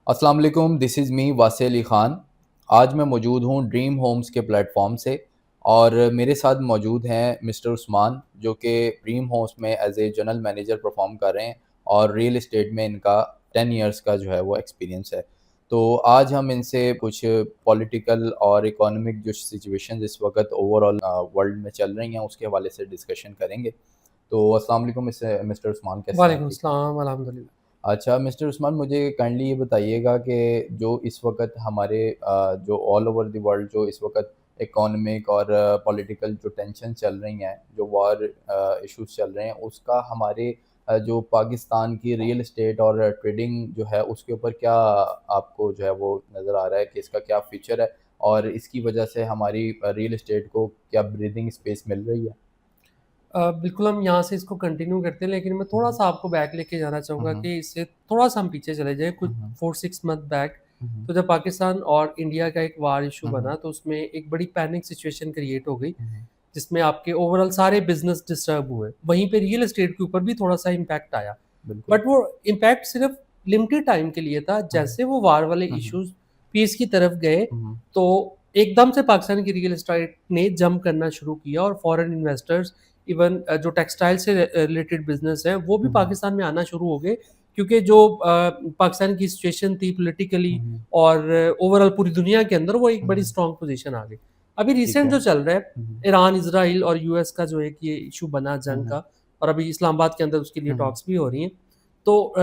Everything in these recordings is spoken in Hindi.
अस्सलाम वालेकुम, दिस इज़ मी वासी अली ख़ान। आज मैं मौजूद हूँ ड्रीम होम्स के प्लेटफ़ॉर्म से और मेरे साथ मौजूद हैं मिस्टर उस्मान जो कि ड्रीम होम्स में as a general manager perform कर रहे हैं और रियल एस्टेट में इनका 10 इयर्स का जो है वो एक्सपीरियंस है। तो आज हम इनसे कुछ पॉलिटिकल और इकोनॉमिक जो सिचुएशंस इस वक़्त ओवरऑल वर्ल्ड में चल रही हैं उसके हवाले से डिस्कशन करेंगे। तो अस्सलाम वालेकुम मिस्टर उस्मान, कैसे हैं आप? वालेकुम ठीक हैं? अस्सलाम अल्हम्दुलिल्लाह। अच्छा मिस्टर उस्मान, मुझे काइंडली ये बताइएगा कि जो इस वक़्त हमारे जो ऑल ओवर द वर्ल्ड जो इस वक़्त इकोनॉमिक और पॉलिटिकल जो टेंशन चल रही हैं, जो वॉर इश्यूज़ चल रहे हैं, उसका हमारे जो पाकिस्तान की रियल एस्टेट और ट्रेडिंग जो है, उसके ऊपर क्या आपको जो है वो नज़र आ रहा है कि इसका क्या फ्यूचर है? और इसकी वजह से हमारी रियल एस्टेट को क्या ब्रीथिंग स्पेस मिल रही है? बिल्कुल हम यहाँ से इसको कंटिन्यू करते हैं, लेकिन मैं हुँ, हुँ। थोड़ा-सा आपको बैक लेके जाना हुँ, चाहूँगा हुँ। कि इससे थोड़ा-सा हम पीछे चले जाएँ, कुछ हुँ, हुँ। 4-6 मंथ बैक। हुँ, हुँ। तो जब पाकिस्तान और इंडिया का एक वार इश्यू हुँ, बना, हुँ। तो उसमें एक बड़ी पैनिक सिचुएशन क्रिएट हो गई, हुँ, हुँ। जिसमें आपके ओवरऑल सारे बिज़नेस डिस्टर्ब हुए। वहीं पे रियल एस्टेट के ऊपर भी थोड़ा-सा इम्पैक्ट आया। बिल्कुल। बट वो इम्पैक्ट सिर्फ़ लिमिटेड टाइम के लिए था। हुँ, हुँ। जैसे वो वार वाले हुँ, हुँ। इश्यूज़ पीस की तरफ गए, हुँ, हुँ। तो एकदम से पाकिस्तान की रियल एस्टेट ने जंप करना शुरू किया और फॉरेन इन्वेस्टर्स इवन जो टेक्सटाइल से रिलेटेड बिज़नेस है, वो भी हुँ, हुँ। पाकिस्तान में आना शुरू हो गए, क्योंकि जो पाकिस्तान की सिचुएशन थी पॉलिटिकली हुँ, हुँ। और ओवरऑल पूरी दुनिया के अंदर, वो एक हुँ, बड़ी हुँ। स्ट्रॉन्ग पोज़ीशन आ गई। अभी ठीक रिसेंट है। जो चल रहा है, हुँ, हुँ। ईरान, इज़राइल और यूएस का जो एक ये इश्यू बना हुँ, जंग हुँ। का, और अभी इस्लामाबाद के अंदर उसके लिए हुँ, हुँ। टॉक्स भी हो रही हैं। तो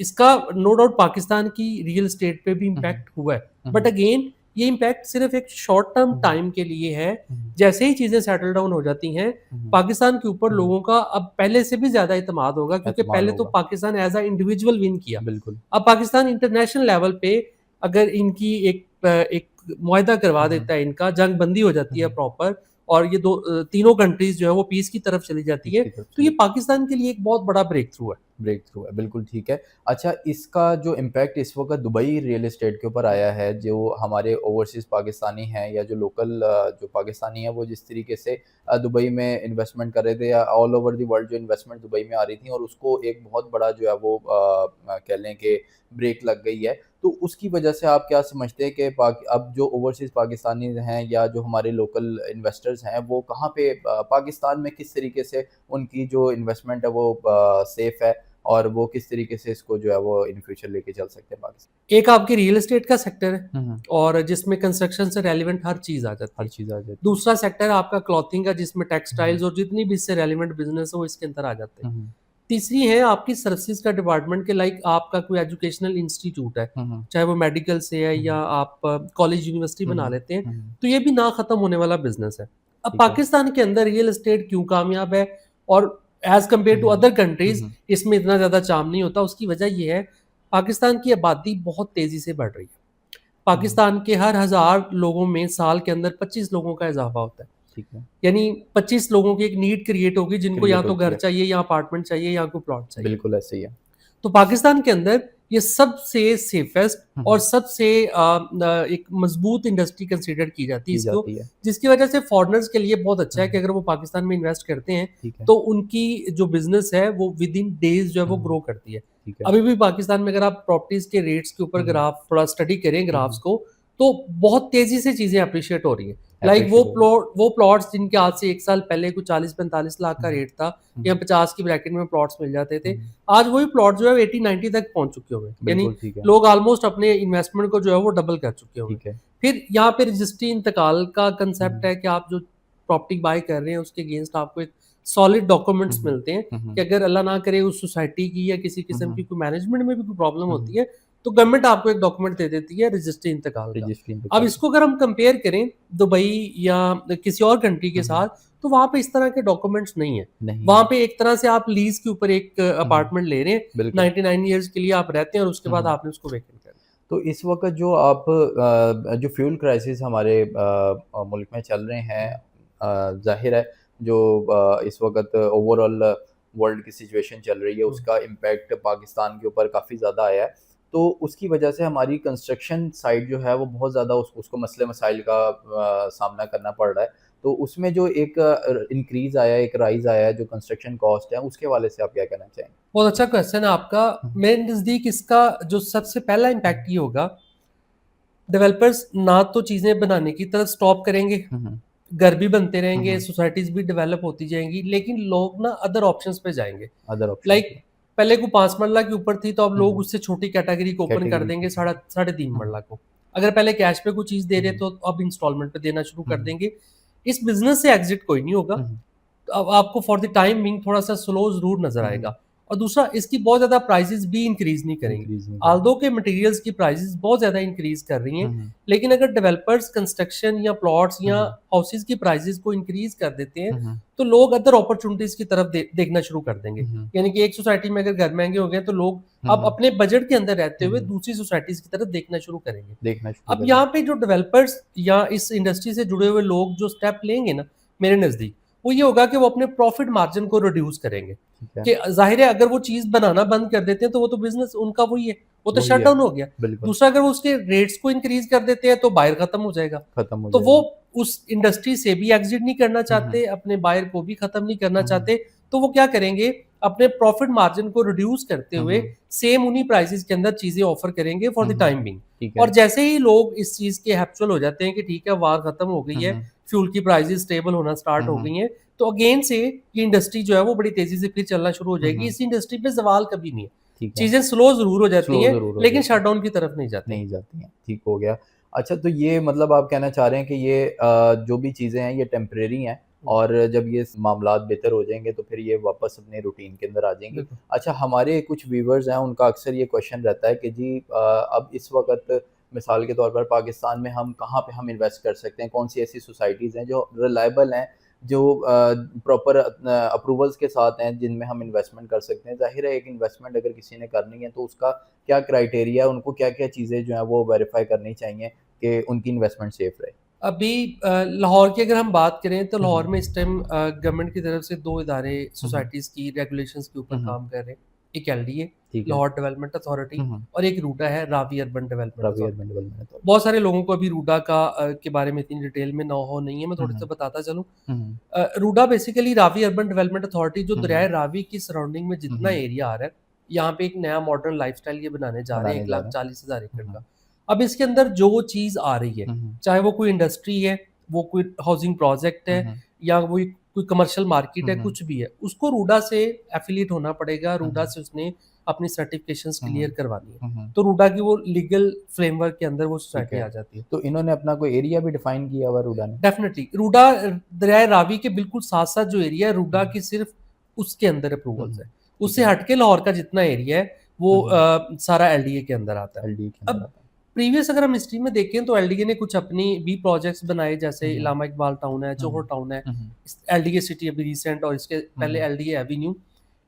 इसका नो डाउट पाकिस्तान की रियल एस्टेट पे भी हुँ, हुँ। इम्पैक्ट हुआ है। हुँ, बट हुँ। अगेन ये इम्पैक्ट सिर्फ़ एक शॉर्ट टर्म हुँ, हुँ। टाइम के लिए है। हुँ, हुँ। जैसे ही चीज़ें सेटल डाउन हो जाती हैं, हुँ, हुँ। पाकिस्तान के ऊपर हुँ, हुँ। लोगों का अब पहले से भी ज़्यादा एतमाद होगा, क्योंकि एतमाद पहले तो होगा। Pakistan as a individual win किया। बिल्कुल। अब पाकिस्तान इंटरनेशनल लेवल पे अगर इनकी एक मुआहदा करवा हुँ, हुँ। देता है, इनका जंग बंदी हो हुँ, जाती है हुँ। प्रॉपर, और ये तीनों कंट्रीज़ जो है वो पीस की तरफ चली जाती है, इसकी तरफ तो ये चले पाकिस्तान के लिए एक बहुत बड़ा ब्रेक थ्रू है। ब्रेक थ्रू है, बिल्कुल ठीक है। अच्छा, इसका जो इम्पैक्ट इस वक़्त दुबई रियल एस्टेट के ऊपर आया है, जो हमारे ओवरसीज़ पाकिस्तानी हैं या जो लोकल जो पाकिस्तानी हैं, वो जिस तरीके से दुबई में इन्वेस्टमेंट कर रहे थे या ऑल ओवर द वर्ल्ड जो इन्वेस्टमेंट दुबई में आ रही थी और उसको एक बहुत बड़ा जो है वो कह लें कि ब्रेक लग गई है। तो उसकी वजह से आप क्या समझते हैं कि अब जो ओवरसीज़ पाकिस्तानी हैं या जो हमारे लोकल इन्वेस्टर्स हैं, वो कहाँ पे पाकिस्तान में किस तरीके से उनकी जो इन्वेस्टमेंट है वो सेफ़ है और वो किस तरीके से इसको जो है वो इन फ्यूचर लेके चल सकते हैं पाकिस्तान। एक आपकी रियल एस्टेट का सेक्टर है, हुँ, हुँ। और जिसमें कंस्ट्रक्शन से रेलेवेंट हर चीज़ आ जाती हर है। चीज़ आ जाती है। दूसरा सेक्टर आपका क्लॉथिंग का, जिसमें हुँ, हुँ। टेक्सटाइल्स और जितनी भी इससे रेलेवेंट बिज़नेस है वो इसके अंदर आ जाते हैं। हुँ, हुँ। तीसरी है आपकी सर्विसेज का डिपार्टमेंट, के लाइक आपका कोई एजुकेशनल इंस्टीट्यूट है, हुँ, हुँ। चाहे वो मेडिकल से है हुँ, या हुँ। आप कॉलेज यूनिवर्सिटी हुँ, बना हुँ। लेते हैं, हुँ, हुँ। तो ये भी ना ख़त्म होने वाला बिज़नेस है। अब ठीक है। पाकिस्तान के अंदर रियल एस्टेट क्यों कामयाब है, और as compare um, to um. Other um, countries um. इसमें इतना ज़्यादा चार्म नहीं होता, उसकी वजह ये है, पाकिस्तान की आबादी बहुत तेज़ी से बढ़ रही है। हुँ, हुँ। पाकिस्तान के हर 1000 लोगों में साल के अंदर 25 लोगों का इज़ाफ़ा होता है। ठीक है। यानी 25 लोगों की एक नीड क्रिएट होगी, जिनको या क्रिएट तो होती घर है। चाहिए, या अपार्टमेंट चाहिए, या कोई प्लॉट चाहिए। बिल्कुल ऐसे ही है। तो पाकिस्तान के अंदर ये सबसे सेफेस्ट हुँ, और हुँ। सबसे एक मजबूत इंडस्ट्री कंसीडर की जाती है की इसको, जाती है। जिसकी वजह से फॉरेनर्स के लिए बहुत अच्छा हुँ, है कि हुँ। अगर वो पाकिस्तान में इन्वेस्ट करते हैं, ठीक है। तो उनकी जो बिजनेस है वो विद इन डेज जो है हुँ, वो हुँ। ग्रो करती है। ठीक है। अभी भी पाकिस्तान में अगर आप प्रॉपर्टीज के रेट्स के ऊपर हुँ, हुँ। ग्राफ थोड़ा स्टडी करें, हुँ, ग्राफ्स हुँ। को, तो बहुत तेजी से चीजें अप्रिशिएट हो रही हैं। लाइक एप्रिशिएट हो रही है। वो प्लॉट्स जिनके आज से 1 साल पहले कुछ 40-45 लाख हुँ, का हुँ। रेट था, हुँ, या हुँ। 50 की ब्रैकेट में प्लॉट्स मिल जाते हुँ, थे, हुँ। आज वही प्लॉट जो है 80-90 तक पहुंच चुके हुए हैं। यानी बिल्कुल ठीक है। लोग ऑलमोस्ट अपने इन्वेस्टमेंट को जो है वो डबल कर चुके हुए हैं। ठीक है। फिर यहाँ पे रजिस्ट्री इंतकाल का हुँ, कंसेप्ट हुँ। है कि आप जो प्रॉपर्टी बाय कर रहे हैं उसके अगेंस्ट आपको एक सॉलिड हुँ, डॉक्यूमेंट्स हुँ। मिलते हैं, हुँ, कि हुँ। अगर अल्लाह ना करे उस सोसाइटी की या किसी हुँ, किस्म की हुँ। कोई मैनेजमेंट में भी कोई प्रॉब्लम हुँ, हुँ। होती है, तो गवर्नमेंट आपको एक डॉक्यूमेंट दे देती है रजिस्ट्री इंतकाल का। रजिस्ट्री अब इंतकाल का। इसको अगर हम कंपेयर करें दुबई या किसी और कंट्री के हुँ, हुँ। साथ, तो वहाँ पे इस तरह के डॉक्यूमेंट्स नहीं है। नहीं वहाँ है। पे एक तरह से आप लीज़ के ऊपर एक हुँ, हुँ। अपार्टमेंट ले रहे हैं, बिल्कुल। 99 ईयर्स के लिए आप रहते हैं, और उसके हुँ, बाद हुँ। आपने उसको वेकेंट कर दिया। तो इस वक़्त जो आप जो फ्यूल क्राइसिस हमारे मुल्क में चल रहे हैं, ज़ाहिर है जो इस वक़्त ओवरऑल वर्ल्ड की सिचुएशन चल रही है, हुँ। उसका इम्पैक्ट पाकिस्तान के ऊपर काफ़ी ज़्यादा आया है। तो उसकी वजह से हमारी कंस्ट्रक्शन साइड जो है वो बहुत ज़्यादा उसको मसले-मसाइल का सामना करना पड़ रहा है। तो उसमें जो एक इंक्रीज़ आया है, एक राइज़ आया है जो कंस्ट्रक्शन कॉस्ट है, उसके हवाले से आप क्या कहना चाहेंगे? बहुत अच्छा क्वेश्चन है आपका। हुँ, मेरे नज़दीक इसका जो सबसे पहला इम्पैक्ट ये होगा, डेवलपर्स ना तो चीज़ें बनाने की तरफ स्टॉप करेंगे, हुँ, हुँ, घर भी बनते हुँ, रहेंगे, हुँ, सोसाइटीज़ भी डेवलप होती जाएँगी, लेकिन लोग ना अदर ऑप्शंस पे जाएँगे। अदर ऑप्शन लाइक पे। पहले को 5 मरला के ऊपर थी, तो अब हुँ, लोग हुँ, उससे छोटी कैटेगरी को ओपन कर कैटेगरी देंगे, पे जाएँ। साढ़े 3 हुँ, हुँ, मरला को। अगर पहले कैश पे कोई चीज़ दे हुँ, रहे हुँ, तो अब इंस्टॉलमेंट पे देना शुरू हुँ, कर हुँ, देंगे। इस बिज़नेस से एग्ज़िट कोई नहीं होगा। हुँ, हुँ, तो अब आपको फॉर द टाइम बीइंग थोड़ा-सा स्लो ज़रूर नज़र हुँ, हुँ, आएगा। और दूसरा, इसकी बहुत ज़्यादा प्राइसेज़ भी इंक्रीज़ नहीं करेंगी। इंक्रीज़ नहीं करेंगे। ऑल्दो के मटेरियल्स की प्राइसेज़ बहुत ज़्यादा इंक्रीज़ कर रही हैं, हुँ, हुँ, लेकिन अगर डेवलपर्स कंस्ट्रक्शन या प्लॉट्स हुँ, या हुँ, हाउसेज़ की प्राइसेज़ को इंक्रीज़ कर देते हैं, हुँ, हुँ, तो लोग अदर अपॉर्च्युनिटीज़ की तरफ देखना शुरू कर देंगे। हुँ, हुँ, यानी कि एक सोसाइटी में अगर घर महँगे हो गए, तो लोग हुँ, अब हुँ, अपने बजट के अंदर रहते हुँ, हुए हुँ, दूसरी सोसाइटीज़ की तरफ देखना शुरू करेंगे। देखना शुरू अब करेंगे। यहाँ पे जो डेवलपर्स या इस इंडस्ट्री से जुड़े हुए लोग जो स्टेप लेंगे ना, मेरे नज़दीक, वो ये होगा कि वो अपने प्रॉफिट मार्जिन को रिड्यूस करेंगे। ठीक है, कि ज़ाहिर है, अगर वो चीज़ बनाना बंद कर देते हैं, तो वो तो बिज़नेस उनका वही है, वो तो वही शट है, डाउन हो गया। बिल्कुल, दूसरा, अगर वो उसके रेट्स को इंक्रीज़ कर देते हैं, तो बायर खत्म हो जाएगा। खत्म हो तो वो जाएगा। उस इंडस्ट्री से भी एग्ज़िट नहीं करना हुँ, हुँ, चाहते, अपने बायर को भी खत्म नहीं करना हुँ, हुँ, चाहते, तो वो क्या करेंगे, अपने प्रॉफिट मार्जिन को रिड्यूस करते हुँ, हुए हुँ, सेम उन्हीं प्राइसेज़ के अंदर चीज़ें ऑफर करेंगे for hmm, the hmm, time being. ठीक और है। जैसे ही लोग इस चीज़ के हैप्चुअल हो जाते हैं कि ठीक है, वार खत्म हो गई हुँ, है, हुँ, फ्यूल की प्राइसेज़ स्टेबल होना हुँ, स्टार्ट हो हुँ, गई हैं, तो अगेन से ये इंडस्ट्री जो है वो बड़ी तेज़ी से फिर चलना शुरू हो हुँ, जाएगी। हुँ, इस इंडस्ट्री पे ज़वाल कभी नहीं है। ठीक है। चीज़ें स्लो ज़रूर हो जाती स्लो हैं, ज़रूर हो लेकिन जाती है, शटडाउन की तरफ नहीं जाती हैं। नहीं जाती हैं, ठीक हो गया। अच्छा तो ये मतलब आप कहना चाह रहे हैं कि ये जो भी चीज़ें हैं ये टेम्परेरी हैं हुँ, और जब ये मामलात बेहतर हो जाएँगे तो फिर ये वापस अपने रूटीन के अंदर आ जाएँगी। बिल्कुल। अच्छा हमारे कुछ व्यूअर्स हैं उनका अक्सर ये क्वेश्चन रहता है कि जी अब इस वक़्त मिसाल के तौर पर पाकिस्तान में हम कहाँ पे हम इन्वेस्ट कर सकते हैं? कौन-सी ऐसी सोसाइटीज़ हैं जो रिलाएबल हैं, जो प्रॉपर अप्रूवल्स के साथ हैं जिनमें हम इन्वेस्टमेंट कर सकते हैं? ज़ाहिर है एक इन्वेस्टमेंट अगर किसी ने करनी है तो उसका क्या क्राइटेरिया है, उनको क्या-क्या चीज़ें जो हैं वो वेरीफ़ाई करनी चाहिए कि उनकी इन्वेस्टमेंट सेफ़ रहे? अभी लाहौर की अगर हम बात करें, तो हुँ, लाहौर हुँ। में इस टाइम गवर्नमेंट की तरफ से 2 इदारे हुँ, हुँ। सोसाइटीज़ की रेगुलेशंस के ऊपर हुँ, हुँ। काम कर रहे हैं। एक एलडीए, ठीक है। लाहौर डेवलपमेंट अथॉरिटी, हुँ, हुँ। और एक रूडा है, Ravi urban development Ravi authority. Urban development authority. बहुत सारे लोगों को अभी रूडा के बारे में इतनी डिटेल में नो-हाउ नहीं है, मैं हुँ, थोड़ा-सा हुँ। बताता चलूँ। हुँ, हुँ। RUDA basically Ravi urban development authority, जो हुँ, हुँ। दरियाए रावी की सराउंडिंग में हुँ, जितना हुँ। एरिया आ रहा है, यहाँ पे एक नया मॉडर्न लाइफ़स्टाइल ये बनाने जा रहे हैं, बनाने जा रहे हैं। 1,40,000 एकड़ हुँ, का। हुँ। अब इसके अंदर जो चीज़ आ रही है, हुँ, हुँ। चाहे वो कोई इंडस्ट्री है, वो कोई हाउसिंग प्रोजेक्ट हुँ, है, हुँ। या वो कोई कमर्शियल मार्केट हुँ, है, हुँ। कुछ भी है, उसको रूडा से एफ़िलिएट होना पड़ेगा, हुँ, रूडा हुँ। से उसने अपनी सर्टिफ़िकेशंस हुँ, क्लियर हुँ। करवानी है। हुँ, हुँ। तो रूडा की वो लीगल फ्रेमवर्क के अंदर वो ठीक सोसाइटी है। आ जाती है। तो इन्होंने अपना कोई एरिया भी डिफ़ाइन किया हुआ है रूडा ने? डेफ़िनिटली रूडा दरियाए रावी के बिल्कुल साथ-साथ जो एरिया है, हुँ, रूडा हुँ। की सिर्फ़ उसके अंदर हुँ, अप्रूवल्स हुँ। है। ठीक उससे है। हट के लाहौर का जितना एरिया है, वो हुँ, हुँ। सारा एलडीए के अंदर आता है। एलडी के अंदर अब आता है। प्रीवियस अगर हम हिस्ट्री में देखें, तो एलडीए ने कुछ अपनी भी प्रोजेक्ट्स बनाए, हुँ, जैसे हुँ। इलामा इकबाल टाउन है, हुँ, जोहर हुँ। टाउन है, हुँ, हुँ। एलडीए सिटी अभी रिसेंट, और इसके हुँ, पहले हुँ। LDA Avenue.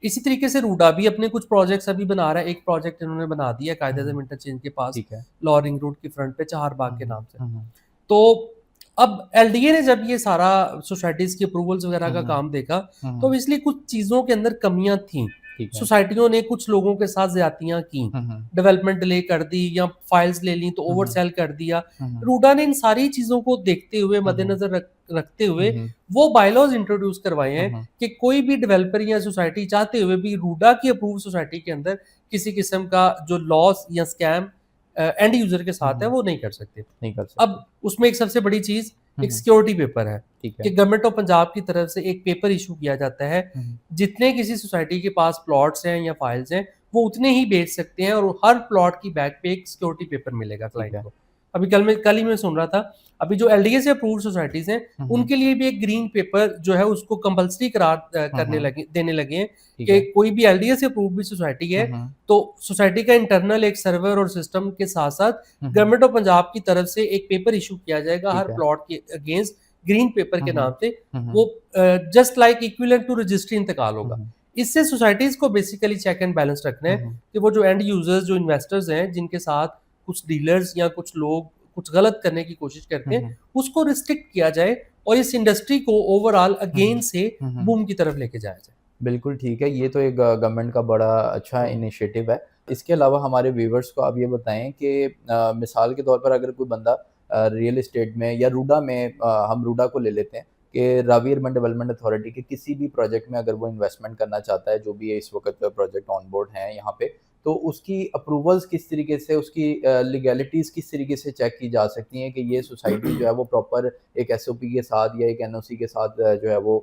इसी तरीके से रूडा भी अपने कुछ प्रोजेक्ट्स अभी बना रहा है। एक प्रोजेक्ट इन्होंने बना दिया है हुँ, कायद-ए-आज़म हुँ। इंटरचेंज के पास, ठीक है। लाहौर रिंग रोड की फ्रंट पे चहारबाग हुँ, के हुँ। नाम से। हुँ, हुँ। तो अब एलडीए ने जब ये सारा सोसाइटीज़ की अप्रूवल्स वगैरह हुँ, का हुँ। काम देखा, हुँ, तो हुँ। ऑब्वियसली कुछ चीज़ों के अंदर कमियाँ थीं। ठीक है। सोसाइटियों ने कुछ लोगों के साथ ज़्यादतियाँ की, हुँ, हुँ। डेवलपमेंट डिले कर दी, या फाइल्स ले लीं तो हुँ, ओवर हुँ। सेल कर दिया। हुँ, हुँ। रूडा ने इन सारी चीज़ों को देखते हुए, हुँ, हुँ। मद्देनज़र रखते हुँ, हुए, हुँ। वो बायलॉज़ इंट्रोड्यूस करवाए हुँ, हैं हुँ। कि कोई भी डेवलपर या सोसाइटी चाहते हुए भी रूडा की अप्रूव्ड सोसाइटी के अंदर किसी किस्म का जो लॉस या स्कैम एंड यूज़र के हुँ, साथ है, हुँ। वो नहीं कर सकते। नहीं कर सकते। अब उसमें एक सबसे बड़ी चीज़ हुँ, एक हुँ। सिक्योरिटी पेपर है, ठीक कि है। गवर्नमेंट ऑफ पंजाब की तरफ से एक पेपर इश्यू किया जाता है। हुँ, हुँ। जितने किसी सोसाइटी के पास प्लॉट्स हैं या फाइल्स हैं, वो उतने ही बेच सकते हैं, और हर प्लॉट की बैक पे एक सिक्योरिटी पेपर मिलेगा ठीक क्लाइंट है। को। अभी कल ही मैं सुन रहा था, अभी जो एलडीए से अप्रूव्ड सोसाइटीज़ हैं, हुँ, हुँ। उनके लिए भी एक ग्रीन पेपर जो है उसको कंपल्सरी करार हुँ, हुँ। देने लगे हैं, ठीक कि है। कोई भी एलडीए से अप्रूव्ड भी सोसाइटी है, हुँ, हुँ। तो सोसाइटी का इंटरनल एक सर्वर और सिस्टम के साथ-साथ हुँ, हुँ। गवर्नमेंट ऑफ पंजाब की तरफ से एक पेपर इश्यू किया जाएगा हर ठीक है। प्लॉट के अगेंस्ट, ग्रीन पेपर हुँ, के हुँ। नाम से। हुँ, हुँ। वो just like equivalent to registry इंतकाल हुँ, होगा। हुँ। इससे सोसाइटीज़ को बेसिकली चेक एंड बैलेंस रखना हुँ, है, हुँ। कि वो जो एंड यूज़र्स, जो इन्वेस्टर्स हैं, जिनके साथ कुछ डीलर्स या कुछ लोग कुछ गलत करने की कोशिश करते हुँ, हैं, हुँ। उसको रिस्ट्रिक्ट किया जाए, और इस इंडस्ट्री को ओवरऑल हुँ, अगेन हुँ। से हुँ, हुँ। बूम की तरफ लेके जाया जाए। बिल्कुल ठीक है, ये तो एक गवर्नमेंट का बड़ा अच्छा हुँ, इनिशिएटिव है। इसके अलावा हमारे व्यूअर्स को आप ये बताएँ कि मिसाल के तौर पर अगर कोई बंदा रियल एस्टेट में या रूडा में हम रूडा को ले लेते हैं, कि रावी अर्बन डेवलपमेंट अथॉरिटी के किसी भी प्रोजेक्ट में अगर वो इन्वेस्टमेंट करना चाहता है, जो भी इस वक़्त प्रोजेक्ट ऑन बोर्ड हैं यहाँ पे, तो उसकी अप्रूवल्स किस तरीके से, उसकी लीगैलिटीज़ किस तरीके से चेक की जा सकती हैं कि ये सोसाइटी जो है वो प्रॉपर एक एसओपी के साथ या एक एनओसी के साथ जो है वो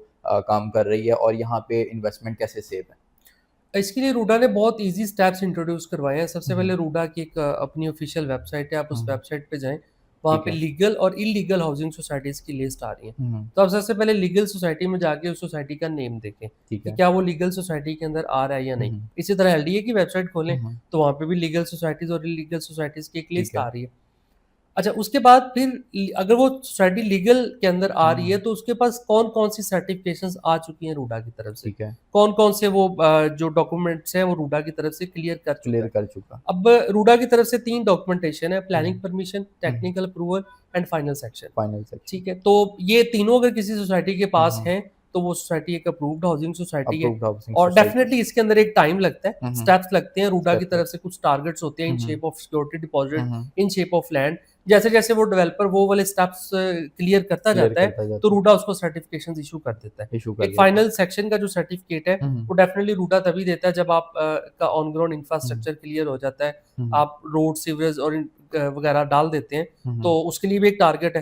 काम कर रही है और यहाँ पे इन्वेस्टमेंट कैसे सेफ है? इसके लिए रूडा ने बहुत ईज़ी स्टेप्स इंट्रोड्यूस करवाए हैं। सबसे हुँ, पहले हुँ। रूडा की एक अपनी ऑफ़िशियल वेबसाइट है, आप हुँ, उस हुँ। वेबसाइट पे जाएँ, वहाँ ठीक पे है। लीगल और इल्लीगल हाउसिंग सोसाइटीज़ की लिस्ट आ रही है। हुँ, हुँ। तो आप सबसे पहले लीगल सोसाइटी में जाके उस सोसाइटी का नेम देखें, ठीक कि है। क्या वो लीगल सोसाइटी के अंदर आ रहा है या हुँ, नहीं। हुँ। इसी तरह एलडीए की वेबसाइट खोलें, हुँ, हुँ। तो वहाँ पे भी लीगल सोसाइटीज़ और इल्लीगल सोसाइटीज़ की एक ठीक लिस्ट है। आ रही है। अच्छा, उसके बाद फिर अगर वो सोसाइटी लीगल के अंदर आ हुँ, रही है, हुँ। तो उसके पास कौन-कौन सी सर्टिफ़िकेशंस आ चुकी हैं रूडा की तरफ से। ठीक है। कौन-कौन से वो जो डॉक्यूमेंट्स हैं वो रूडा की तरफ से क्लियर कर चुका क्लियर है। कर चुका। अब रूडा की तरफ से 3 डॉक्यूमेंटेशन है, um, planning um. Permission, um, um. Technical approval and final section. Final section. ठीक है, तो ये तीनों अगर किसी सोसाइटी के हुँ, पास हुँ। हैं, तो वो सोसाइटी एक अप्रूव्ड हाउसिंग सोसाइटी है अप्रूव्ड हाउसिंग और सोसाइटी। डेफ़िनेटली इसके अंदर एक टाइम लगता है, हुँ, हुँ। स्टेप्स लगते हैं, रूडा की स्टेप्स तरफ लग से कुछ टारगेट्स होते हैं हुँ, in um. Shape of security um, deposit, um. In shape of land. जैसे-जैसे वो डेवलपर वो वाले स्टेप्स क्लियर करता क्लियर जाता है, करता तो जाता है। रूडा उसको सर्टिफ़िकेशंस इश्यू कर देता है। इश्यू कर एक देता है। फाइनल सेक्शन का जो सर्टिफ़िकेट है, हुँ, हुँ। वो डेफ़िनेटली रूडा तभी देता है जब आप का on ground hmm, hmm. Infrastructure clear हो जाता है, हुँ, हुँ। आप रोड, सीवरेज और वगैरह डाल देते हैं, हुँ, हुँ। तो उसके लिए भी एक टारगेट है।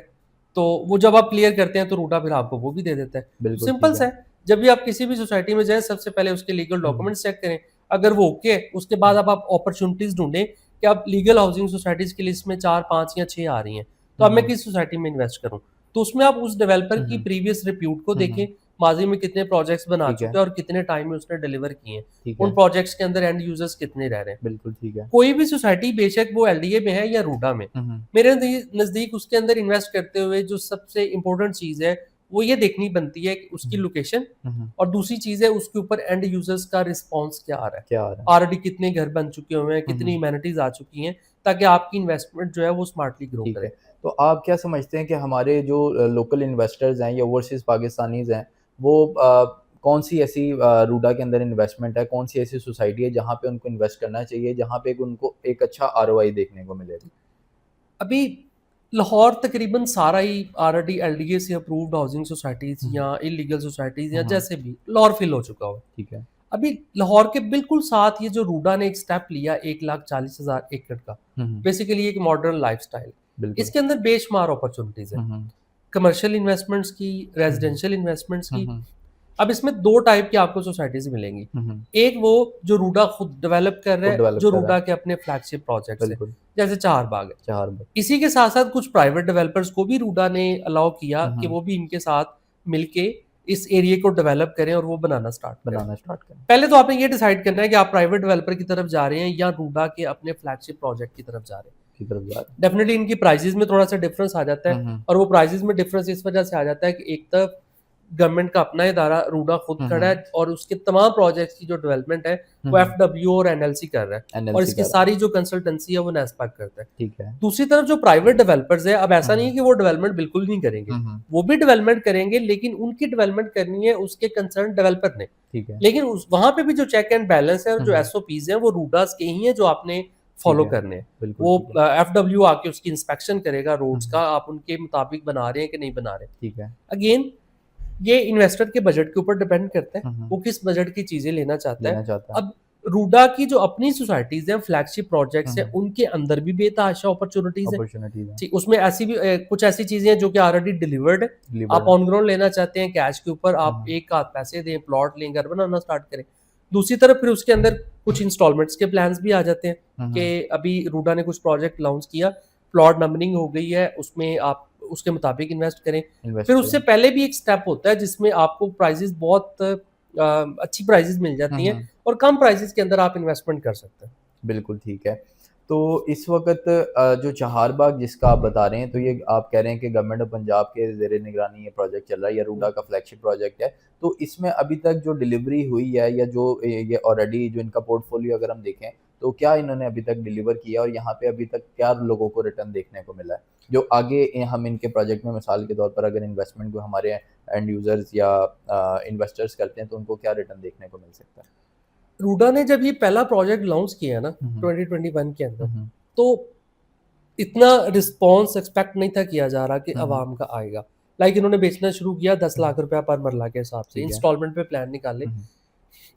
तो वो जब आप क्लियर करते हैं, तो रूडा फिर आपको वो भी दे देता है। तो बिल्कुल सिंपल ठीक सा है। है, जब भी आप किसी भी सोसाइटी में जाएँ, सबसे पहले उसके लीगल हुँ, हुँ। डॉक्यूमेंट्स चेक करें। अगर वो ओके है, उसके बाद हुँ। अब आप अपॉर्च्युनिटीज़ ढूँढें कि अब लीगल हाउसिंग सोसाइटीज़ की लिस्ट में 4, 5 या 6 आ रही हैं, तो हुँ, अब मैं हुँ। किस सोसाइटी में इन्वेस्ट करूँ? तो उसमें आप उस डेवलपर हुँ, की हुँ। प्रीवियस रिप्यूट को हुँ, देखें, हुँ। माज़ी में कितने प्रोजेक्ट्स बना ठीक है। चुका है और कितने टाइम में उसने डिलीवर किए हैं। ठीक उन है। प्रोजेक्ट्स के अंदर एंड यूज़र्स कितने रह रहे हैं। बिल्कुल ठीक है। कोई भी सोसाइटी बेशक वो एलडीए में है या रूडा में, हुँ, हुँ। मेरे नज़दीक उसके अंदर इन्वेस्ट करते हुए जो सबसे इम्पोर्टेंट चीज़ है, वो ये देखनी बनती है कि हुँ, उसकी हुँ। लोकेशन हुँ, हुँ। और दूसरी चीज़ है उसके ऊपर एंड यूज़र्स का रिस्पॉन्स क्या आ रहा है। क्या आ रहा है? ऑलरेडी कितने घर बन चुके हुए हैं, हुँ, कितनी हुँ। एमेनिटीज़ आ चुकी हैं, ताकि आपकी इन्वेस्टमेंट जो है वो स्मार्टली ग्रो ठीक करे। है। तो आप क्या समझते हैं कि हमारे जो लोकल इन्वेस्टर्स हैं या ओवरसीज़ पाकिस्तानीज़ हैं, वो कौन-सी ऐसी रूडा के अंदर इन्वेस्टमेंट है, कौन-सी ऐसी सोसाइटी है जहाँ पे उनको इन्वेस्ट करना चाहिए, जहाँ पे उनको एक अच्छा आरओआई देखने को मिले? अभी लाहौर तकरीबन सारा ही ऑलरेडी एलडीए से अप्रूव्ड हाउसिंग सोसाइटीज़ हुँ, हुँ। या इल्लीगल सोसाइटीज़ हुँ, या हुँ। जैसे भी लाहौर फिल हो चुका हो। ठीक है। अभी लाहौर के बिल्कुल साथ ये जो रूडा ने एक स्टेप लिया 1,40,000 एकड़ का, हुँ, हुँ। बेसिकली एक मॉडर्न लाइफ़स्टाइल। बिल्कुल। इसके अंदर बेशुमार अपॉर्च्युनिटीज़ हैं। हुँ, हुँ। कमर्शियल इन्वेस्टमेंट्स की, हुँ, हुँ। रेज़िडेंशियल इन्वेस्टमेंट्स हुँ, की। हुँ। अब इसमें 2 टाइप की आपको सोसाइटीज़ मिलेंगी। हुँ, हुँ। एक वो जो रूडा खुद डेवलप कर रहा खुद है, डेवलप जो कर रहा रूडा है। के अपने फ्लैगशिप प्रोजेक्ट्स हैं, बिल्कुल। जैसे चारबाग है। चार बार। इसी के साथ-साथ कुछ प्राइवेट डेवलपर्स को भी रूडा ने अलाउ किया हुँ, कि हुँ। वो भी इनके साथ मिलके इस एरिया को डेवलप करें और वो बनाना स्टार्ट करें। बनाना स्टार्ट करें। पहले तो आपने ये डिसाइड करना है कि आप प्राइवेट डेवलपर की तरफ जा रहे हैं या रूडा के अपने फ्लैगशिप प्रोजेक्ट की तरफ जा रहे हैं। की तरफ जा रहे हैं। डेफिनिटली इनकी प्राइसेज़ में थोड़ा-सा डिफरेंस आ जाता हुँ, है हुँ। और वो प्राइसेज़ में डिफरेंस इस वजह से आ जाता है कि एक तरफ गवर्नमेंट का अपना इदारा रूडा खुद हुँ, खड़ा हुँ। है और उसके तमाम प्रोजेक्ट्स की जो डेवलपमेंट है, हुँ, वो हुँ। एफडब्ल्यू और एनएलसी कर रहा है और एनएलसी इसकी कर रहा है। सारी जो कंसल्टेंसी है वो नेस्पैक करता है। ठीक है। दूसरी तरफ जो प्राइवेट डेवलपर्स है, अब हुँ, ऐसा नहीं है हुँ। कि वो डेवलपमेंट बिल्कुल नहीं करेंगे। हुँ, हुँ। वो भी डेवलपमेंट करेंगे लेकिन उनकी डेवलपमेंट करनी है उसके कंसर्न डेवलपर ने। ठीक है। लेकिन उस वहाँ पे भी जो चेक एंड बैलेंस है और हुँ, जो हुँ। एसओपीज़ हैं वो रूडास के ही हैं जो आपने ठीक फॉलो है। करने हैं। बिल्कुल वो ठीक है। एफडब्ल्यू आके उसकी इंस्पेक्शन करेगा हुँ, रोड्स का, हुँ। आप उनके मुताबिक बना रहे हैं कि नहीं बना रहे। ठीक है। अगेन ये इन्वेस्टर के बजट के ऊपर डिपेंड करता है, हुँ, हुँ। वो किस बजट की चीज़ें लेना चाहता लेना है। चाहता है। अब रूडा की जो अपनी सोसाइटीज़ हैं, फ्लैगशिप हुँ, प्रोजेक्ट्स हैं, हुँ। उनके अंदर भी बेतहाशा अपॉर्च्युनिटीज़ हैं। अपॉर्च्युनिटीज़ हैं। ठीक, उसमें ऐसी भी कुछ ऐसी चीज़ें हैं जो कि ऑलरेडी डिलीवर्ड है। आप डिलीवर्ड है। ऑन ग्राउंड लेना चाहते हैं कैश के ऊपर, हुँ, आप हुँ। एक आध पैसे दें, प्लॉट लें, घर बनाना स्टार्ट करें। दूसरी तरफ फिर उसके अंदर कुछ इंस्टॉलमेंट्स के प्लान्स भी आ जाते हैं हुँ, कि हुँ। अभी रूडा ने कुछ प्रोजेक्ट लॉन्च किया, प्लॉट नंबरिंग हो गई है, उसमें आप उसके मुताबिक इन्वेस्ट करें। इन्वेस्ट फिर उससे करें। पहले भी एक स्टेप होता है जिसमें आपको प्राइसेज़ बहुत अच्छी प्राइसेज़ मिल हुँ, जाती हैं हुँ। और कम प्राइसेज़ के अंदर आप इन्वेस्टमेंट कर सकते हैं। बिल्कुल ठीक है। तो इस वक़्त जो चहारबाग जिसका आप बता रहे हैं, तो ये आप कह रहे हैं कि गवर्नमेंट ऑफ पंजाब के ज़ेर निगरानी ये प्रोजेक्ट चल रहा है, या रूडा हुँ। का फ्लैगशिप प्रोजेक्ट है। तो इसमें अभी तक जो डिलीवरी हुई है, या जो ये ऑलरेडी जो इनका पोर्टफोलियो अगर हम देखें, तो क्या इन्होंने अभी तक डिलीवर किया और यहाँ पे अभी तक क्या लोगों को रिटर्न देखने को मिला है? जो आगे हम इनके प्रोजेक्ट में मिसाल के तौर पर अगर इन्वेस्टमेंट को हमारे एंड यूज़र्स या इन्वेस्टर्स करते हैं, तो उनको क्या रिटर्न देखने को मिल सकता है? रूडा ने जब ये पहला प्रोजेक्ट लॉन्च किया ना हुँ, हुँ। 2021 के अंदर, हुँ, हुँ। तो इतना रिस्पॉन्स एक्सपेक्ट नहीं था किया जा रहा कि हुँ, हुँ। अवाम का आएगा। लाइक इन्होंने बेचना शुरू किया 10 लाख रुपया पर मरला के हिसाब से, ठीक है। इंस्टॉलमेंट पे प्लान निकाले। हुँ,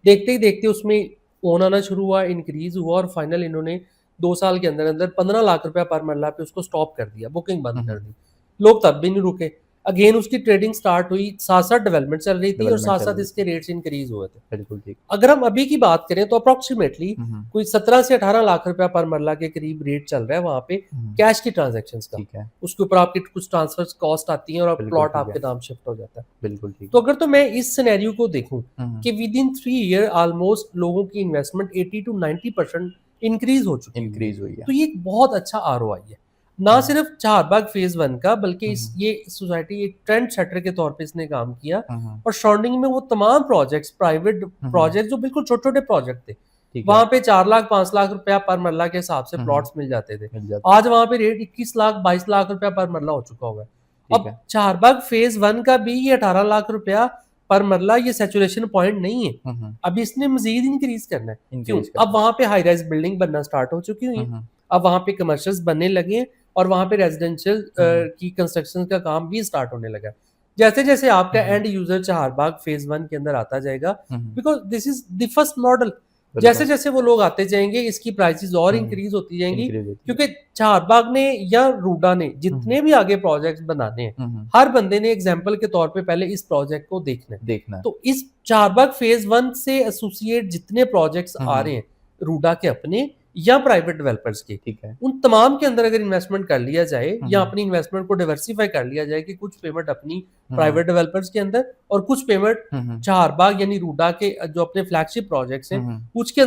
देखते ही देखते उसमें ओन आना शुरू हुआ, इंक्रीज हुआ और फाइनल इन्होंने 2 साल के अंदर अंदर 15 लाख रुपया पर मरला पे उसको स्टॉप कर दिया, बुकिंग बंद कर हुँ, दी। लोग तब भी नहीं रुके, अगेन उसकी ट्रेडिंग स्टार्ट हुई, साथ साथ डेवलपमेंट चल रही थी और डेवलपमेंट साथ चल साथ रही इसके थी। रेट्स इंक्रीज हुए थे। बिल्कुल ठीक। अगर हम अभी की बात करें तो अप्रोक्सीमेटली हुँ, हुँ, कोई 17 से 18 लाख रुपया पर मरला के करीब रेट चल रहा है वहाँ पे हुँ, कैश की ट्रांजैक्शंस का। ठीक है। उसके ऊपर आपकी कुछ ट्रांसफर कॉस्ट आती हैं और अब बिल्कुल प्लॉट ठीक आपके है। नाम शिफ्ट हो जाता है। बिल्कुल ठीक तो है। अगर तो मैं इस सिनेरियो को देखूं हुँ, हुँ, कि विद इन 3 ईयर ऑलमोस्ट लोगों की इन्वेस्टमेंट 80 टू 90% इंक्रीज हो चुकी हुई है, इंक्रीज़ हुई है। तो ये एक बहुत अच्छा आरओआई है। ना हुँ, सिर्फ चारबाग फेज 1 का, बल्कि हुँ, इस हुँ, ये सोसाइटी एक ट्रेंड सेटर के तौर पे इसने काम किया। हुँ, हुँ, और सराउंडिंग में वो तमाम प्रोजेक्ट्स, प्राइवेट हुँ, हुँ, प्रोजेक्ट जो बिल्कुल छोटे छोटे प्रोजेक्ट थे, ठीक है। वहां पे 4 लाख 5 लाख रुपया पर मरला के हिसाब से हुँ, हुँ, प्लॉट्स मिल जाते थे। मिल जाता है। आज वहां पे रेट 21 लाख 22 लाख रुपया पर मरला हो चुका हुआ है। ठीक अब है। चारबाग फेज 1 का भी ये 18 लाख रुपया पर मरला ये सैचुरेशन पॉइंट नहीं है। हुँ, हुँ, अब इसने मजीद इंक्रीज करना है। क्यों? इंक्रीज़ अब करना। वहां पे हाई राइज बिल्डिंग बनना स्टार्ट हो चुकी हुई हुँ, है। हुँ, अब वहां पे कमर्शियल्स बनने लगे हैं और वहां पे रेजिडेंशियल हुँ, हुँ, की कंस्ट्रक्शन का काम भी स्टार्ट होने लगा है। जैसे जैसे आपका हुँ, हुँ, एंड यूजर चारबाग फेज 1 के अंदर आता जाएगा, हुँ, हुँ, because this is the first model, जैसे बिल्कुल। जैसे वो लोग आते जाएंगे इसकी प्राइसेस और हुँ, हुँ, इंक्रीज होती जाएंगी। इंक्रीज़ होती है। क्योंकि चारबाग ने या रूडा ने हुँ, हुँ, जितने भी आगे प्रोजेक्ट्स बनाने हैं, हुँ, हुँ, हर बंदे ने एग्जाम्पल के तौर पे पहले इस प्रोजेक्ट को देखना है। देखना है। तो इस चारबाग फेज 1 से एसोसिएट जितने प्रोजेक्ट्स हुँ, आ हुँ, रहे हैं, रूडा के अपने या प्राइवेट डेवलपर्स के, ठीक है। उन तमाम के अंदर अगर इन्वेस्टमेंट कर लिया जाए हुँ, या हुँ, अपनी इन्वेस्टमेंट को डाइवर्सिफाई कर लिया जाए कि कुछ पेमेंट अपनी हुँ, हुँ, प्राइवेट डेवलपर्स के अंदर और कुछ पेमेंट हुँ, हुँ, चारबाग यानी रूडा के जो अपने फ्लैगशिप प्रोजेक्ट्स हुँ, हैं हुँ, उसके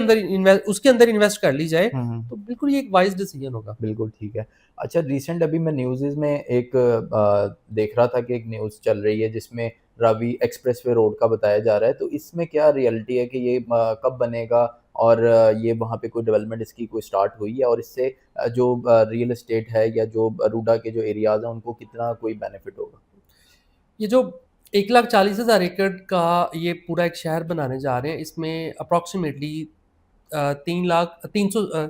अंदर इन्वेस्ट कर ली जाए, हुँ, हुँ। तो बिल्कुल ये एक वाइज डिसीजन होगा। बिल्कुल ठीक है। अच्छा रिसेंट अभी मैं न्यूज़ेज़ में एक देख रहा था कि एक न्यूज़ चल रही है जिसमें रावी एक्सप्रेसवे रोड का बताया जा रहा है, तो इसमें क्या रियलिटी है कि ये कब बनेगा और ये वहाँ पे कोई डेवलपमेंट इसकी कोई स्टार्ट हुई है और इससे जो रियल एस्टेट है या जो रूडा के जो एरियाज़ हैं उनको कितना कोई बेनिफिट होगा? ये जो 1,40,000 एकड़ का ये पूरा एक शहर बनाने जा रहे हैं, इसमें अप्रॉक्सिमेटली 3 लाख 300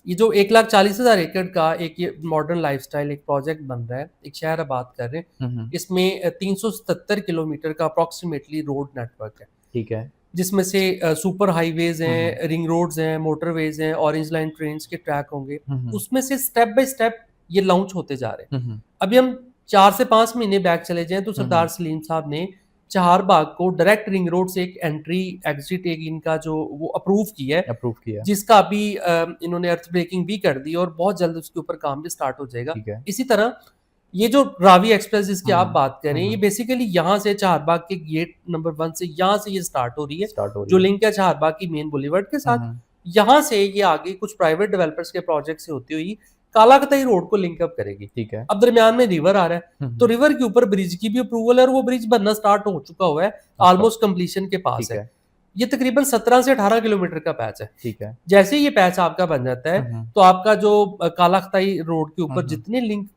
ये जो 1,40,000 एकड़ का एक ये मॉडर्न लाइफस्टाइल एक प्रोजेक्ट बन रहा है, एक शहर आबाद कर रहे हैं। हुँ, हुँ। इसमें 377 किलोमीटर का अप्रॉक्सिमेटली रोड नेटवर्क है, ठीक है। जिसमें से सुपर हाईवेज़ हुँ, हुँ। हैं, रिंग रोड्स हैं, मोटरवेज़ हैं, ऑरेंज लाइन ट्रेन्स के ट्रैक होंगे। हुँ, हुँ। उसमें से स्टेप बाय स्टेप ये लॉन्च होते जा रहे हैं। हुँ, हुँ। अभी हम 4 से 5 महीने बैक चले जाएँ तो हुँ, सरदार हुँ। सलीम साहब ने चारबाग को डायरेक्ट रिंग रोड से एक एंट्री एग्ज़िट एक इनका जो वो अप्रूव किया है, अप्रूव किया। जिसका अभी इन्होंने अर्थ ब्रेकिंग भी कर दी और बहुत जल्द उसके ऊपर काम भी स्टार्ट हो जाएगा। ठीक है। इसी तरह ये जो रावी एक्सप्रेस जिसकी हुँ, आप हुँ। बात कर हुँ, रहे हैं, ये हुँ। बेसिकली यहाँ से चारबाग के गेट नंबर 1 से यहाँ से ये स्टार्ट हो रही है, स्टार्ट हो रही जो है। लिंक है चारबाग की मेन बुलेवार्ड के हुँ, साथ। हुँ। यहाँ से ये आगे कुछ प्राइवेट डेवलपर्स के प्रोजेक्ट से होती हुई कालाकतई रोड को लिंक अप करेगी। ठीक है। अब दरमियान में रिवर आ रहा है, हुँ, तो हुँ। रिवर के ऊपर ब्रिज की भी अप्रूवल है और वो ब्रिज बनना स्टार्ट हो चुका हुआ है, अच्छा, ऑलमोस्ट कंप्लीशन के पास ठीक है। है। ये तकरीबन 17 से 18 किलोमीटर का पैच है। ठीक है। जैसे ही ये पैच आपका बन जाता है, हुँ, हुँ। तो आपका जो कालाअख्ताई रोड के हुँ, ऊपर हुँ। जितने लिंक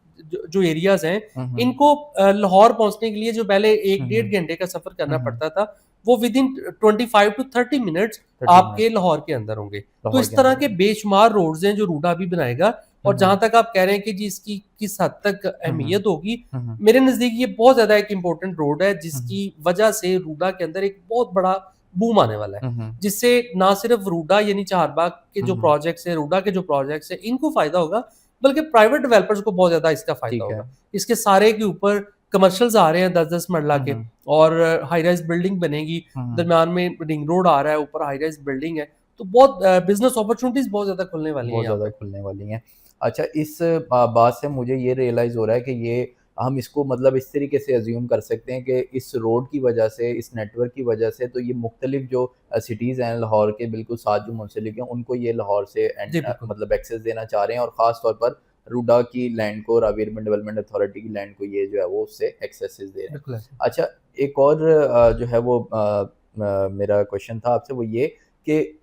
जो एरियाज़ हैं, हुँ, हुँ। इनको लाहौर पहुँचने के लिए जो पहले 1 हुँ, डेढ़ हुँ। घंटे का सफ़र करना हुँ, हुँ। पड़ता था, वो विदिन 25 टू 30 मिनट्स 30 आपके मिनट्स लाहौर के अंदर होंगे। तो लाहौर इस के तरह अंदर के होंगे। बेशुमार रोड्स हैं जो रूडा भी बनाएगा। हुँ, और हुँ। जहाँ तक आप कह रहे हैं कि जी इसकी किस हद तक हुँ, हुँ। अहमियत होगी, हुँ, हुँ। मेरे नज़दीक ये बहुत ज़्यादा एक इम्पोर्टेंट रोड है, हुँ, हुँ। जिसकी वजह से रूडा के अंदर एक बहुत बड़ा बूम आने वाला है। हुँ, हुँ। जिससे ना सिर्फ रूडा यानी चारबाग के हुँ, जो हुँ। प्रोजेक्ट्स हैं, रूडा के जो प्रोजेक्ट्स हैं, इनको फ़ायदा होगा, बल्कि प्राइवेट डेवलपर्स को बहुत ज़्यादा इसका फ़ायदा ठीक है। होगा। इसके सारे के ऊपर कमर्शियल्स आ रहे हैं 10-10 मरला हुँ, के हुँ। और हाई राइज़ बिल्डिंग बनेगी, हुँ, हुँ। दरमियान में रिंग रोड आ रहा है, ऊपर हाई राइज़ बिल्डिंग है, तो बहुत बिज़नेस अपॉर्च्युनिटीज़ बहुत ज़्यादा खुलने वाली हैं बहुत यहाँ ज़्यादा पे। खुलने वाली हैं। अच्छा इस बात से मुझे ये रियलाइज़ हो रहा है कि ये हम इसको मतलब इस तरीके से अज़्यूम कर सकते हैं कि इस रोड की वजह से, इस नेटवर्क की वजह से तो ये मुख्तलिफ़ जो सिटीज़ हैं लाहौर के बिल्कुल साथ जो मुंसलिक हैं, उनको ये लाहौर से जी, बिल्कुल। मतलब एक्सेस देना चाह रहे हैं और ख़ास तौर पर रूडा की लैंड को, रावी अर्बन डेवलपमेंट अथॉरिटी की लैंड को ये जो है वो उससे एक्सेसेस दे रहे हैं। बिल्कुल ऐसे। अच्छा एक और जो है वो मेरा क्वेश्चन था आपसे वो ये कि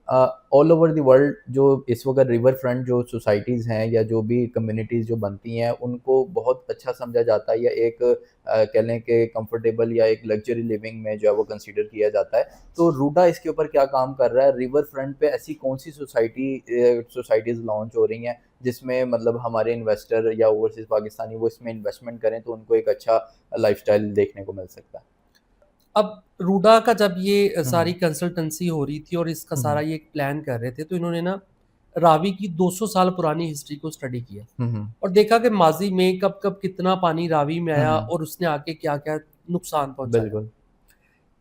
ऑल ओवर द वर्ल्ड जो इस वक़्त रिवर फ्रंट जो सोसाइटीज़ हैं या जो भी कम्युनिटीज़ जो बनती हैं, उनको बहुत अच्छा समझा जाता है या एक कह लें कि कंफर्टेबल या एक लग्ज़री लिविंग में जो है वो कंसीडर किया जाता है। तो रूडा इसके ऊपर क्या काम कर रहा है? रिवर फ्रंट पे ऐसी कौन-सी सोसाइटीज़ लॉन्च हो रही हैं, जिसमें मतलब हमारे इन्वेस्टर या ओवरसीज़ पाकिस्तानी वो इसमें इन्वेस्टमेंट करें तो उनको एक अच्छा लाइफ़स्टाइल देखने को मिल सकता है? अब रूडा का जब ये हुँ, सारी हुँ। कंसल्टेंसी हो रही थी और इसका हुँ, सारा हुँ। ये एक प्लान कर रहे थे, तो इन्होंने ना रावी की 200 साल पुरानी हिस्ट्री को स्टडी किया हुँ, हुँ। और देखा कि माज़ी में कब-कब कितना पानी रावी में हुँ, आया हुँ। और उसने आके क्या-क्या नुकसान पहुँचाया। बिल्कुल।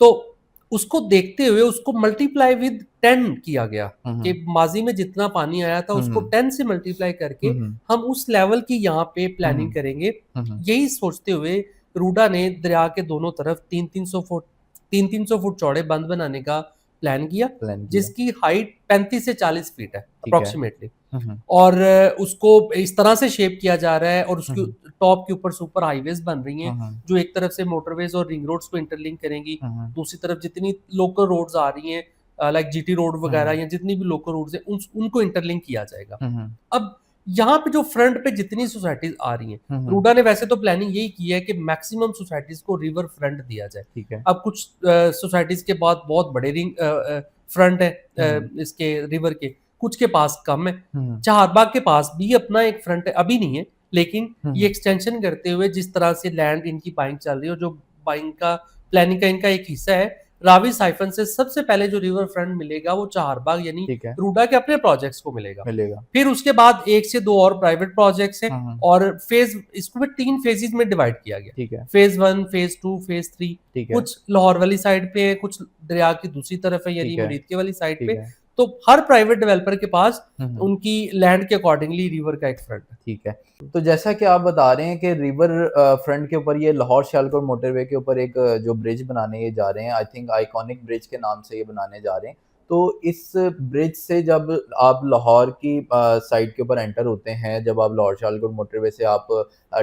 तो उसको देखते हुए उसको मल्टीप्लाई विद 10 किया गया हुँ, कि हुँ। माज़ी में जितना पानी आया था हुँ, उसको हुँ। 10 से मल्टीप्लाई करके हुँ, हुँ। हम उस लेवल की यहाँ पे हुँ, प्लानिंग हुँ। करेंगे। हुँ, हुँ। यही सोचते हुए रूडा ने दरिया के दोनों तरफ 300 फुट चौड़े बंध बनाने का प्लान किया, प्लान किया। जिसकी हाइट 35 से 40 फीट है ठीक है। अप्रॉक्सिमेटली। हुँ, हुँ। और उसको इस तरह से शेप किया जा रहा है और हुँ, उसके हुँ। टॉप के ऊपर सुपर हाईवेज़ बन रही हैं, हुँ, हुँ। जो एक तरफ से मोटरवेज़ और रिंग रोड्स को इंटरलिंक करेंगी। हुँ, हुँ। दूसरी तरफ जितनी लोकल रोड्स आ रही हैं लाइक जीटी रोड हुँ, वगैरह हुँ। या जितनी भी लोकल रोड्स हैं उनको इंटरलिंक किया जाएगा। हुँ, हुँ। अब यहाँ पे जो फ्रंट पे जितनी सोसाइटीज़ आ रही हैं, हुँ, हुँ। रूडा ने वैसे तो प्लानिंग यही की है कि मैक्सिमम सोसाइटीज़ को रिवर फ्रंट दिया जाए। ठीक है। अब कुछ सोसाइटीज़ के पास बहुत बड़े फ्रंट है हुँ, हुँ। इसके रिवर के, कुछ के पास कम है। हुँ, हुँ। चारबाग के पास भी अपना एक फ्रंट है, अभी नहीं है, लेकिन हुँ, ये हुँ। एक्सटेंशन करते हुए जिस तरह से लैंड इनकी बाइंग चल रही है और जो बाइंग का प्लानिंग का इनका एक हिस्सा है, रावी साइफन से सबसे पहले जो रिवर फ्रंट मिलेगा वो चारबाग यानी ठीक है, रूडा के अपने प्रोजेक्ट्स को मिलेगा। मिलेगा। फिर उसके बाद 1 से 2 और प्राइवेट प्रोजेक्ट्स हैं हुँ, हुँ। और इसको भी 3 फेजेज़ में डिवाइड किया गया। ठीक है, फेज़ 1, फेज़ 2, फेज़ 3। ठीक है, कुछ लाहौर वाली साइड पे है, कुछ दरिया की दूसरी तरफ है यानी ठीक है, मुरीदके वाली साइड ठीक पे। है। तो हर प्राइवेट डेवलपर के पास हुँ, हुँ। उनकी लैंड के अकॉर्डिंगली रिवर का एक फ्रंट है। ठीक है। तो जैसा कि आप बता रहे हैं कि रिवर फ्रंट के ऊपर ये लाहौर सियालकोट मोटरवे के ऊपर एक जो ब्रिज बनाने ये जा रहे हैं, आई थिंक आइकॉनिक ब्रिज के नाम से ये बनाने जा रहे हैं। तो इस ब्रिज से जब आप लाहौर की साइड के ऊपर एंटर होते हैं, जब आप लाहौर सियालकोट मोटरवे से आप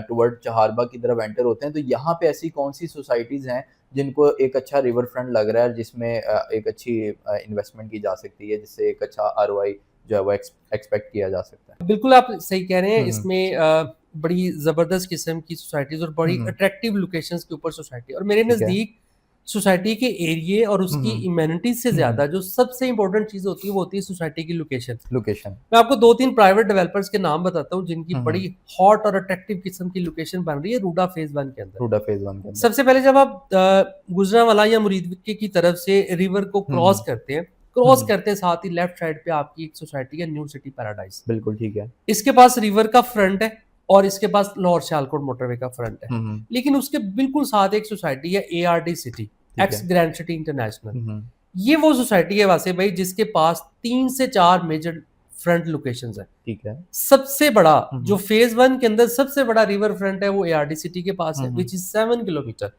टुवर्ड चहारबाग की तरफ एंटर होते हैं, तो यहाँ पे ऐसी कौन-सी सोसाइटीज़ हैं, जिनको एक अच्छा रिवर फ्रंट लग रहा है, जिसमें एक अच्छी इन्वेस्टमेंट की जा सकती है, जिससे एक अच्छा आरओआई जो है वो एक्सपेक्ट किया जा सकता है? बिल्कुल आप सही कह रहे हैं, हुँ, हुँ। इसमें बड़ी ज़बरदस्त किस्म की सोसाइटीज़ और हुँ, बड़ी हुँ। अट्रैक्टिव लोकेशंस के ऊपर सोसाइटी और मेरे ठीक है। नज़दीक सोसाइटी के एरिये और हुँ, उसकी हुँ। इम्यूनिटीज़ से हुँ, हुँ। ज़्यादा जो सबसे इम्पोर्टेंट चीज़ होती है, वो होती है सोसाइटी की लोकेशन। लोकेशन। मैं आपको 2-3 प्राइवेट डेवलपर्स के नाम बताता हूँ, जिनकी हुँ, हुँ। बड़ी हॉट और अट्रैक्टिव किस्म की लोकेशन बन रही है रूडा फेज़ 1 के अंदर। रूडा फ़ेज़ 1 के अंदर। सबसे पहले जब आप गुजरांवाला या मुरीदके की तरफ से रिवर को हुँ, हुँ। हुँ, क्रॉस हुँ। करते साथ ही लेफ्ट साइड पे आपकी एक सोसाइटी है न्यू सिटी पैराडाइज़। बिल्कुल ठीक है। इसके पास रिवर का फ्रंट है और इसके पास लाहौर सियालकोट मोटरवे का फ्रंट है। हुँ, हुँ। लेकिन उसके बिल्कुल साथ एक सोसाइटी है एआरडी सिटी, ठीक एक्स है। Grand city international. हुँ, हुँ। ये वो सोसाइटी है वासे भाई जिसके पास 3 से 4 मेजर फ्रंट लोकेशंस हैं। ठीक है। सबसे बड़ा हुँ, जो हुँ। फेज़ 1 के अंदर सबसे बड़ा रिवर फ्रंट है वो एआरडी सिटी के पास हुँ, है हुँ। Which is 7 kilometre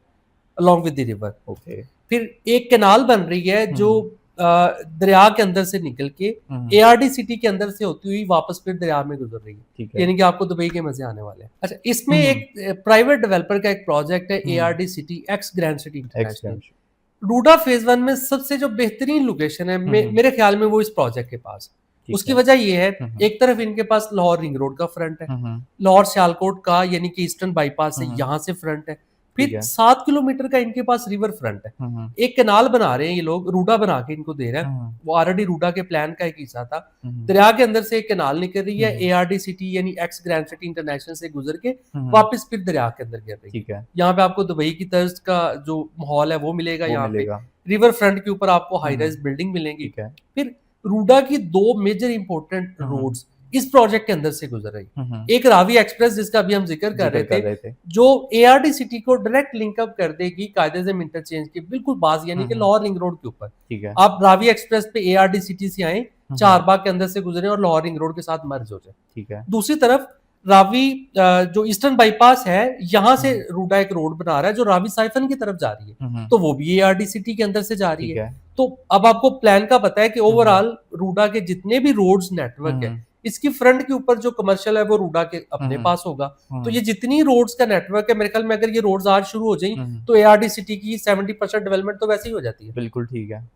along with the river. Okay. फिर एक कैनाल बन रही है हुँ, जो हुँ। दरिया के अंदर से निकल के हुँ, हुँ। एआरडी सिटी के अंदर से होती हुई वापस फिर दरिया में गुजर रही है। ठीक है। यानी कि आपको दुबई के मजे आने वाले हैं। अच्छा, इसमें हुँ, हुँ। एक प्राइवेट डेवलपर का एक प्रोजेक्ट है हुँ, हुँ। ARD city X grand city international. Extension. RUDA phase 1 में सबसे जो बेहतरीन लोकेशन है हुँ, हुँ। मेरे ख्याल में वो इस प्रोजेक्ट के पास। ठीक उसकी है। वजह ये है, हुँ, हुँ। एक तरफ इनके पास लाहौर रिंग रोड का फ्रंट है, हुँ, हुँ। लाहौर सियालकोट का यानी कि ईस्टर्न बाईपास हुँ, है, हुँ। यहाँ से फ्रंट है। ठीक फिर है। 7 किलोमीटर का इनके पास रिवर फ्रंट है। हुँ, हुँ। एक कैनाल बना रहे हैं ये लोग, रूडा बना के इनको दे रहे हुँ, हैं। हुँ। वो ऑलरेडी रूडा के प्लान का एक हिस्सा था। हुँ, हुँ। दरिया के अंदर से एक कैनाल निकल रही हुँ, है, हुँ। एआरडी सिटी यानी एक्स ग्रैंड सिटी इंटरनेशनल से गुजर के हुँ, हुँ। वापस फिर दरिया के अंदर गिर रही है। ठीक है। यहाँ पे आपको दुबई की तर्ज का जो माहौल है वो मिलेगा वो यहाँ पे। मिलेगा। रिवर फ्रंट के ऊपर आपको हुँ, हाई हुँ। राइज बिल्डिंग मिलेंगी। ठीक है। फिर रूडा की 2 मेजर इंपॉर्टेंट हुँ, हुँ। रोड्स इस प्रोजेक्ट के अंदर से गुजर रही। हुँ, हुँ। एक रावी एक्सप्रेस जिसका अभी हम जिक्र कर ज़िक्र रहे कर थे, रहे थे। जो एआरडी सिटी को डायरेक्ट लिंक अप कर देगी कायदे-ए-आज़म इंटरचेंज के बिल्कुल पास यानी हुँ, कि हुँ। लाहौर रिंग रोड के ऊपर। ठीक है। आप रावी एक्सप्रेस पे एआरडी सिटी से आएँ, हुँ, हुँ। चारबाग के अंदर से गुजरें और लाहौर रिंग रोड के साथ मर्ज हो जाएँ। ठीक है। दूसरी तरफ रावी जो ईस्टर्न बाईपास है, यहाँ हुँ, से हुँ। रूडा एक रोड बना रहा है जो रावी साइफन की तरफ जा रही है। हुँ, हुँ। तो वो भी एआरडी सिटी के अंदर से जा रही ठीक है। है। तो अब आपको प्लान का पता है कि हुँ, हुँ। ओवरऑल रूडा के जितने भी रोड्स हुँ, नेटवर्क है, हुँ। इसकी फ्रंट के ऊपर जो कमर्शियल है वो रूडा के हुँ, अपने हुँ। पास होगा। हुँ, तो हुँ। ये जितनी रोड्स का नेटवर्क है मेरे ख्याल में अगर ये रोड्स आज शुरू हो जाएँ हुँ, हुँ। तो एआरडी सिटी की 70% डेवलपमेंट तो वैसे ही हो जाती है। बिल्कुल ठीक है।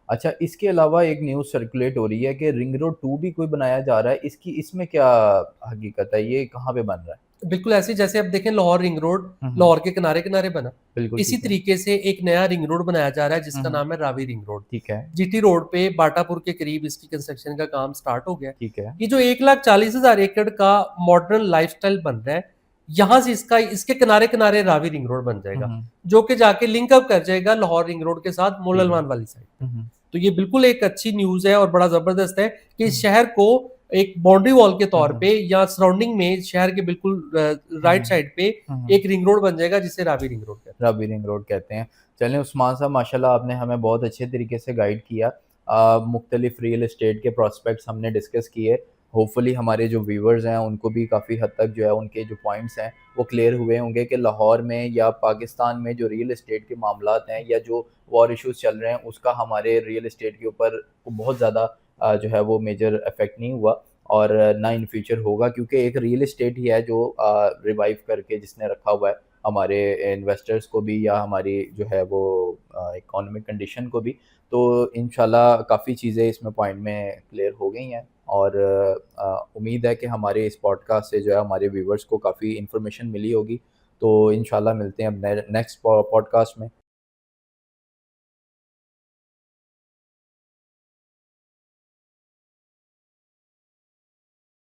अच्छा, इसके अलावा एक न्यूज़ सर्कुलेट हो रही है कि रिंग रोड 2 भी कोई बनाया जा रहा है, इसमें क्या हकीकत है? ये कहाँ पे बन रहा है? बिल्कुल ऐसे ही जैसे अब देखें लाहौर रिंग रोड, हुँ, हुँ। लाहौर के किनारे-किनारे बना। बिल्कुल इसी ठीक है। तरीके से एक नया रिंग रोड बनाया जा रहा है हुँ, जिसका हुँ। नाम है रावी रिंग रोड। ठीक है, जीटी रोड पे बाटापुर के करीब इसकी कंस्ट्रक्शन का काम स्टार्ट हो गया है। ठीक है। ये जो 1,40,000 एकड़ का मॉडर्न लाइफ़स्टाइल बन रहा है, यहाँ से इसके किनारे-किनारे रावी रिंग रोड बन हुँ, जाएगा, हुँ। जो कि जाके लिंक अप कर जाएगा लाहौर रिंग रोड के साथ ठीक है। मोललमान वाली साइड पे। हुँ, हुँ। तो ये बिल्कुल एक अच्छी न्यूज़ है और बड़ा ज़बरदस्त है कि हुँ, इस शहर को एक बाउंड्री वॉल के हुँ, तौर हुँ। पे या सराउंडिंग में शहर के बिल्कुल हुँ, राइट हुँ। साइड पे हुँ, हुँ। एक रिंग रोड बन जाएगा जिसे रावी रिंग रोड कहते हैं। रबी रिंग रोड कहते हैं। चलें उस्मान साहब, माशाल्लाह आपने हमें बहुत अच्छे तरीके से गाइड किया। मुख्तलिफ़ रियल एस्टेट के प्रॉस्पेक्ट्स हमने डिस्कस किए। होपफुली हमारे जो व्यूअर्स हैं उनको भी काफ़ी हद तक जो है उनके जो पॉइंट्स हैं वो क्लियर हुए होंगे कि लाहौर में या पाकिस्तान में जो रियल एस्टेट के मामलात हैं या जो वॉर इश्यूज़ चल रहे हैं उसका हमारे रियल एस्टेट के ऊपर बहुत ज़्यादा जो है वो मेजर इफ़ेक्ट नहीं हुआ और ना इन फ्यूचर होगा, क्योंकि एक रियल एस्टेट ही है जो रिवाइव करके जिसने रखा हुआ है हमारे इन्वेस्टर्स को भी या हमारी जो है वो इकोनॉमिक कंडीशन को भी। तो इंशाल्लाह काफ़ी चीज़ें इसमें पॉइंट में क्लियर हो गई हैं और उम्मीद है कि हमारे इस पॉडकास्ट से जो है हमारे व्यूअर्स को काफ़ी इन्फॉर्मेशन मिली होगी। तो इंशाल्लाह मिलते हैं अब नेक्स्ट पॉडकास्ट में।